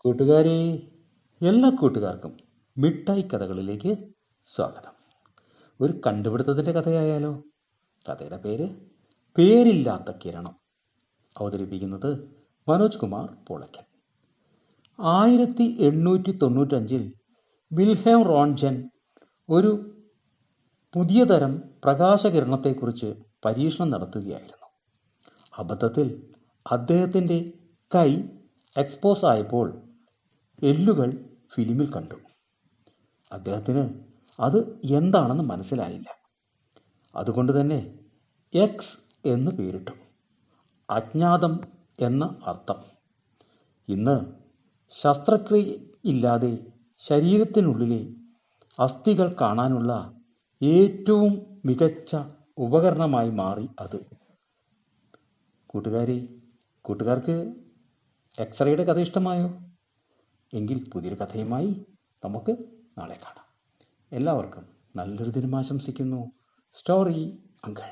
കൂട്ടുകാരെ, എല്ലാ കൂട്ടുകാർക്കും മിഠായി കഥകളിലേക്ക് സ്വാഗതം. ഒരു കണ്ടുപിടുത്തത്തിൻ്റെ കഥയായാലോ? കഥയുടെ പേര് പേരില്ലാത്ത കിരണം. അവതരിപ്പിക്കുന്നത് മനോജ് കുമാർ പോളയ്ക്കൽ. 1895 വിൽഹെം റോൺട്ജൻ ഒരു പുതിയ തരം പ്രകാശകിരണത്തെക്കുറിച്ച് പരീക്ഷണം നടത്തുകയായിരുന്നു. അബദ്ധത്തിൽ അദ്ദേഹത്തിൻ്റെ കൈ എക്സ്പോസ് ആയപ്പോൾ എല്ലുകൾ ഫിലിമിൽ കണ്ടു. അദ്ദേഹത്തിന് അത് എന്താണെന്ന് മനസ്സിലായില്ല. അതുകൊണ്ട് തന്നെ എക്സ് എന്ന് പേരിട്ടു. അജ്ഞാതം എന്ന അർത്ഥം. ഇന്ന് ശസ്ത്രക്രിയ ഇല്ലാതെ ശരീരത്തിനുള്ളിലെ അസ്ഥികൾ കാണാനുള്ള ഏറ്റവും മികച്ച ഉപകരണമായി മാറി അത്. കൂട്ടുകാർക്ക് എക്സ്റേയുടെ കഥ ഇഷ്ടമായോ? എങ്കിൽ പുതിയൊരു കഥയുമായി നമുക്ക് നാളെ കാണാം. എല്ലാവർക്കും നല്ലൊരു ദിനം ആശംസിക്കുന്നു. Story uncle.